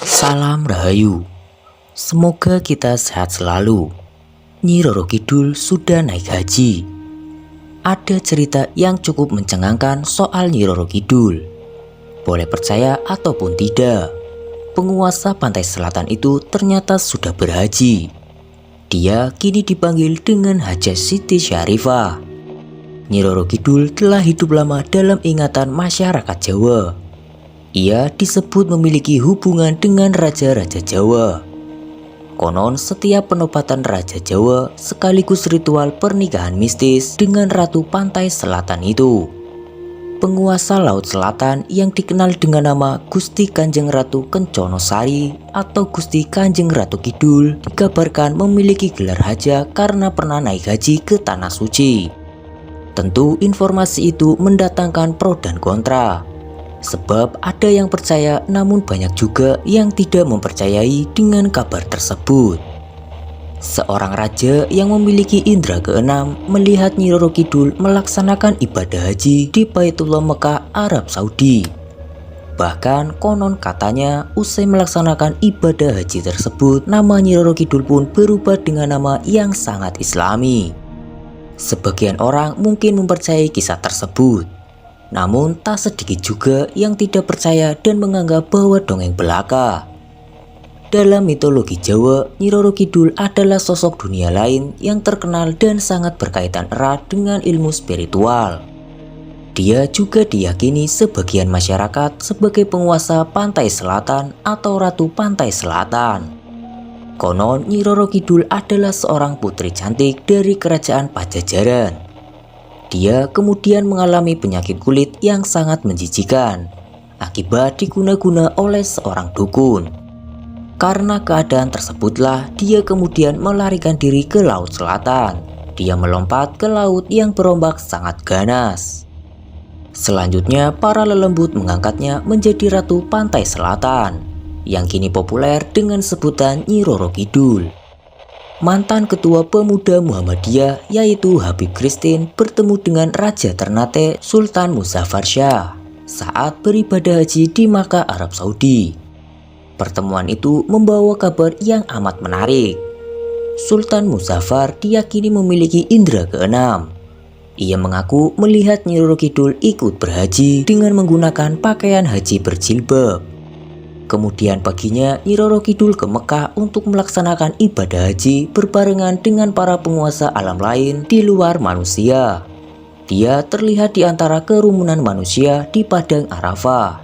Salam Rahayu, semoga kita sehat selalu. Nyi Roro Kidul sudah naik haji. Ada cerita yang cukup mencengangkan soal Nyi Roro Kidul. Boleh percaya ataupun tidak, penguasa pantai selatan itu ternyata sudah berhaji. Dia kini dipanggil dengan Hajah Siti Syarifah. Nyi Roro Kidul telah hidup lama dalam ingatan masyarakat Jawa. Ia disebut memiliki hubungan dengan raja-raja Jawa. Konon setiap penobatan raja Jawa sekaligus ritual pernikahan mistis dengan ratu pantai selatan itu. Penguasa laut selatan yang dikenal dengan nama Gusti Kanjeng Ratu Kenconosari atau Gusti Kanjeng Ratu Kidul dikabarkan memiliki gelar haja karena pernah naik haji ke Tanah Suci. Tentu informasi itu mendatangkan pro dan kontra. Sebab ada yang percaya namun banyak juga yang tidak mempercayai dengan kabar tersebut. Seorang raja yang memiliki indera keenam melihat Nyi Roro Kidul melaksanakan ibadah haji di Baitullah Mekah, Arab Saudi. Bahkan konon katanya usai melaksanakan ibadah haji tersebut, nama Nyi Roro Kidul pun berubah dengan nama yang sangat islami. Sebagian orang mungkin mempercayai kisah tersebut. Namun tak sedikit juga yang tidak percaya dan menganggap bahwa dongeng belaka. Dalam mitologi Jawa, Nyi Roro Kidul adalah sosok dunia lain yang terkenal dan sangat berkaitan erat dengan ilmu spiritual. Dia juga diyakini sebagian masyarakat sebagai penguasa pantai selatan atau Ratu Pantai Selatan. Konon Nyi Roro Kidul adalah seorang putri cantik dari kerajaan Pajajaran. Dia kemudian mengalami penyakit kulit yang sangat menjijikan akibat diguna-guna oleh seorang dukun. Karena keadaan tersebutlah dia kemudian melarikan diri ke Laut Selatan. Dia melompat ke laut yang berombak sangat ganas. Selanjutnya para lelembut mengangkatnya menjadi Ratu Pantai Selatan yang kini populer dengan sebutan Nyi Roro Kidul. Mantan ketua pemuda Muhammadiyah yaitu Habib Christine bertemu dengan Raja Ternate Sultan Muzaffar Shah saat beribadah haji di Makkah, Arab Saudi. Pertemuan itu membawa kabar yang amat menarik. Sultan Muzaffar diyakini memiliki indera keenam. Ia mengaku melihat Nyi Roro Kidul ikut berhaji dengan menggunakan pakaian haji berjilbab. Kemudian paginya Nyi Roro Kidul ke Mekah untuk melaksanakan ibadah haji berbarengan dengan para penguasa alam lain di luar manusia. Dia terlihat di antara kerumunan manusia di Padang Arafah.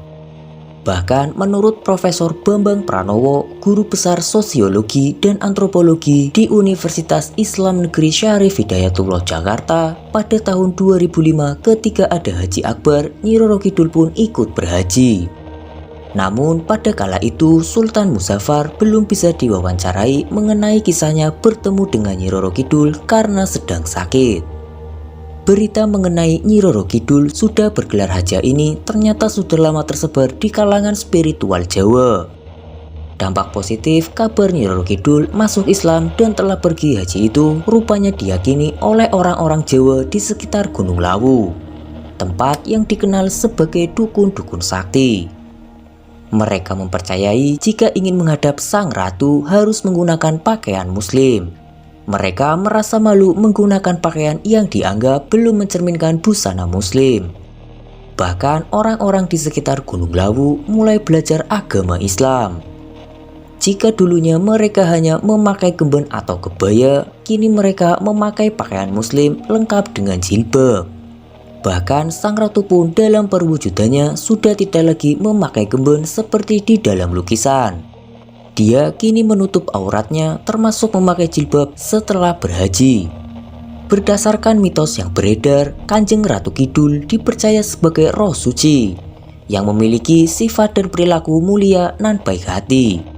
Bahkan menurut Profesor Bambang Pranowo, guru besar sosiologi dan antropologi di Universitas Islam Negeri Syarif Hidayatullah Jakarta, pada tahun 2005 ketika ada Haji Akbar, Nyi Roro Kidul pun ikut berhaji. Namun pada kala itu Sultan Muzaffar belum bisa diwawancarai mengenai kisahnya bertemu dengan Nyi Roro Kidul karena sedang sakit. Berita mengenai Nyi Roro Kidul sudah bergelar haja ini ternyata sudah lama tersebar di kalangan spiritual Jawa. Dampak positif kabar Nyi Roro Kidul masuk Islam dan telah pergi haji itu rupanya diyakini oleh orang-orang Jawa di sekitar Gunung Lawu, tempat yang dikenal sebagai dukun-dukun sakti. Mereka mempercayai jika ingin menghadap sang ratu harus menggunakan pakaian muslim. Mereka merasa malu menggunakan pakaian yang dianggap belum mencerminkan busana muslim. Bahkan orang-orang di sekitar Gunung Lawu mulai belajar agama Islam. Jika dulunya mereka hanya memakai gemben atau kebaya, kini mereka memakai pakaian muslim lengkap dengan jilbab. Bahkan sang ratu pun dalam perwujudannya sudah tidak lagi memakai gemben seperti di dalam lukisan. Dia kini menutup auratnya termasuk memakai jilbab setelah berhaji. Berdasarkan mitos yang beredar, Kanjeng Ratu Kidul dipercaya sebagai roh suci yang memiliki sifat dan perilaku mulia nan baik hati.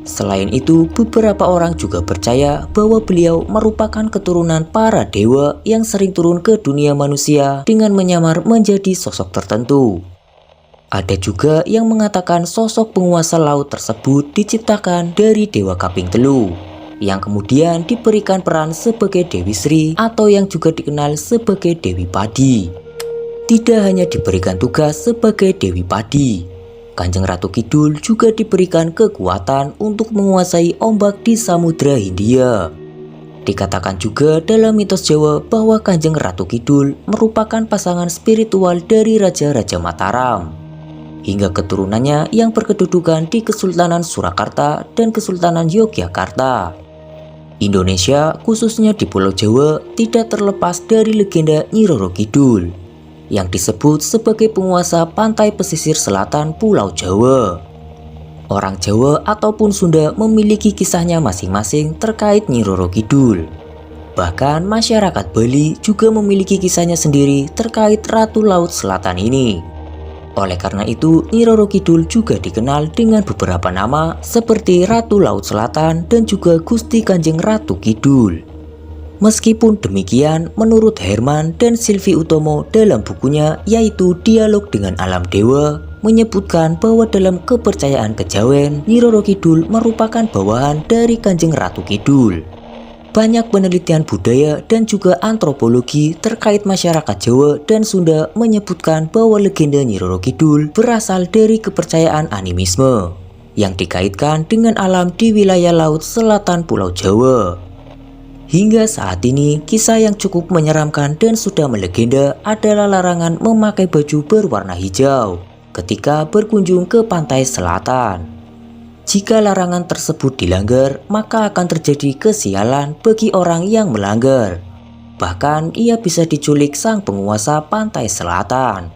Selain itu, beberapa orang juga percaya bahwa beliau merupakan keturunan para dewa yang sering turun ke dunia manusia dengan menyamar menjadi sosok tertentu. Ada juga yang mengatakan sosok penguasa laut tersebut diciptakan dari Dewa Kaping Telu, yang kemudian diberikan peran sebagai Dewi Sri atau yang juga dikenal sebagai Dewi Padi. tidak hanya diberikan tugas sebagai Dewi Padi, Kanjeng Ratu Kidul juga diberikan kekuatan untuk menguasai ombak di Samudra Hindia. Dikatakan juga dalam mitos Jawa bahwa Kanjeng Ratu Kidul merupakan pasangan spiritual dari Raja-Raja Mataram, hingga keturunannya yang berkedudukan di Kesultanan Surakarta dan Kesultanan Yogyakarta. Indonesia, khususnya di Pulau Jawa, tidak terlepas dari legenda Nyi Roro Kidul yang disebut sebagai penguasa pantai pesisir selatan Pulau Jawa. Orang Jawa ataupun Sunda memiliki kisahnya masing-masing terkait Nyi Roro Kidul. Bahkan masyarakat Bali juga memiliki kisahnya sendiri terkait Ratu Laut Selatan ini. Oleh karena itu, Nyi Roro Kidul juga dikenal dengan beberapa nama seperti Ratu Laut Selatan dan juga Gusti Kanjeng Ratu Kidul. Meskipun demikian, menurut Herman dan Silvi Utomo dalam bukunya yaitu Dialog dengan Alam Dewa, menyebutkan bahwa dalam kepercayaan kejawen, Nyi Roro Kidul merupakan bawahan dari Kanjeng Ratu Kidul. Banyak penelitian budaya dan juga antropologi terkait masyarakat Jawa dan Sunda menyebutkan bahwa legenda Nyi Roro Kidul berasal dari kepercayaan animisme yang dikaitkan dengan alam di wilayah laut selatan Pulau Jawa. Hingga saat ini, kisah yang cukup menyeramkan dan sudah melegenda adalah larangan memakai baju berwarna hijau ketika berkunjung ke pantai selatan. Jika larangan tersebut dilanggar, maka akan terjadi kesialan bagi orang yang melanggar. Bahkan ia bisa diculik sang penguasa pantai selatan.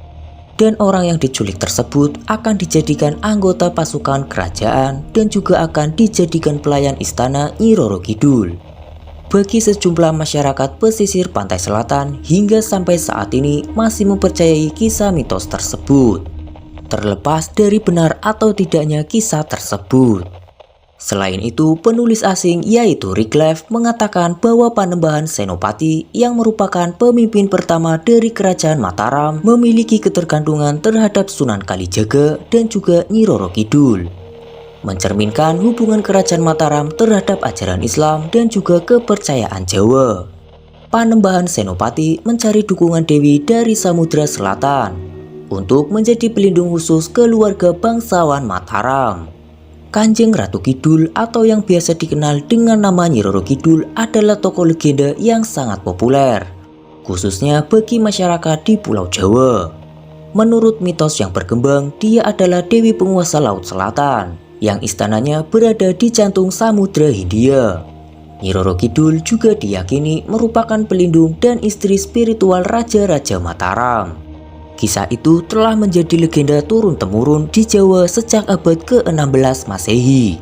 Dan orang yang diculik tersebut akan dijadikan anggota pasukan kerajaan dan juga akan dijadikan pelayan istana Nyi Roro Kidul. Bagi sejumlah masyarakat pesisir pantai selatan hingga sampai saat ini masih mempercayai kisah mitos tersebut, terlepas dari benar atau tidaknya kisah tersebut. Selain itu, penulis asing yaitu Wycliffe mengatakan bahwa Panembahan Senopati yang merupakan pemimpin pertama dari Kerajaan Mataram memiliki ketergantungan terhadap Sunan Kalijaga dan juga Nyi Roro Kidul, mencerminkan hubungan Kerajaan Mataram terhadap ajaran Islam dan juga kepercayaan Jawa. Panembahan Senopati mencari dukungan Dewi dari Samudra Selatan untuk menjadi pelindung khusus keluarga bangsawan Mataram. Kanjeng Ratu Kidul atau yang biasa dikenal dengan nama Nyi Roro Kidul adalah tokoh legenda yang sangat populer, khususnya bagi masyarakat di Pulau Jawa. Menurut mitos yang berkembang, dia adalah Dewi penguasa Laut Selatan yang istananya berada di jantung Samudra Hindia. Nyi Roro Kidul juga diyakini merupakan pelindung dan istri spiritual Raja-Raja Mataram. Kisah itu telah menjadi legenda turun-temurun di Jawa sejak abad ke-16 Masehi.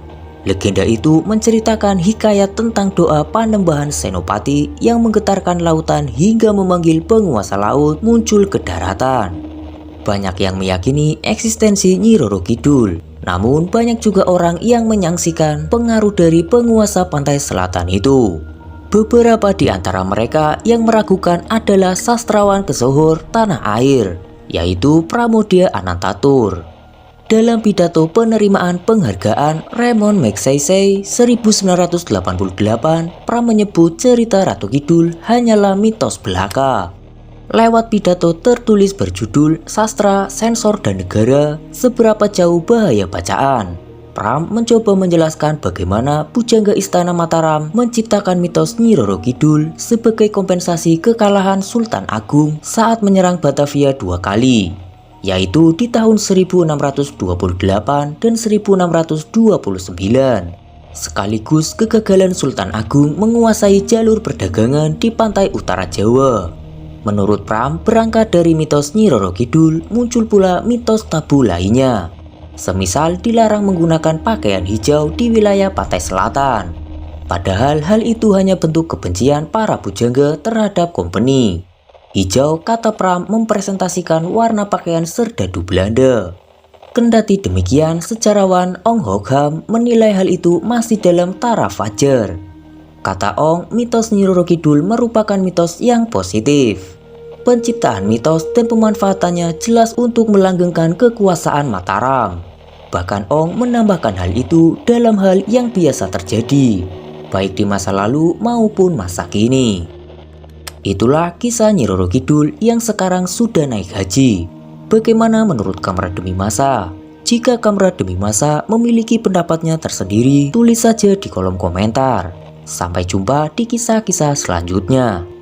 Legenda itu menceritakan hikayat tentang doa Panembahan Senopati yang menggetarkan lautan hingga memanggil penguasa laut muncul ke daratan. Banyak yang meyakini eksistensi Nyi Roro Kidul. Namun banyak juga orang yang menyaksikan pengaruh dari penguasa pantai selatan itu. Beberapa di antara mereka yang meragukan adalah sastrawan kesohor tanah air, yaitu Pramoedya Anantatur. Dalam pidato penerimaan penghargaan Raymond Magsaysay 1988, Pram menyebut cerita Ratu Kidul hanyalah mitos belaka. Lewat pidato tertulis berjudul Sastra, Sensor, dan Negara, Seberapa Jauh Bahaya Bacaan, Pram mencoba menjelaskan bagaimana pujangga Istana Mataram menciptakan mitos Nyi Roro Kidul sebagai kompensasi kekalahan Sultan Agung saat menyerang Batavia 2 kali, yaitu di tahun 1628 dan 1629, sekaligus kegagalan Sultan Agung menguasai jalur perdagangan di pantai utara Jawa. Menurut Pram, berangkat dari mitos Nyi Roro Kidul muncul pula mitos tabu lainnya, semisal dilarang menggunakan pakaian hijau di wilayah pantai selatan. Padahal hal itu hanya bentuk kebencian para pujangga terhadap kompeni. Hijau, kata Pram, mempresentasikan warna pakaian serdadu Belanda. Kendati demikian, sejarawan Ong Hokham menilai hal itu masih dalam taraf wajar. Kata Ong, mitos Nyi Roro Kidul merupakan mitos yang positif. Penciptaan mitos dan pemanfaatannya jelas untuk melanggengkan kekuasaan Mataram. Bahkan Ong menambahkan hal itu dalam hal yang biasa terjadi, baik di masa lalu maupun masa kini. Itulah kisah Nyi Roro Kidul yang sekarang sudah naik haji. Bagaimana menurut Kamera Demi Masa? Jika Kamera Demi Masa memiliki pendapatnya tersendiri, tulis saja di kolom komentar. Sampai jumpa di kisah-kisah selanjutnya.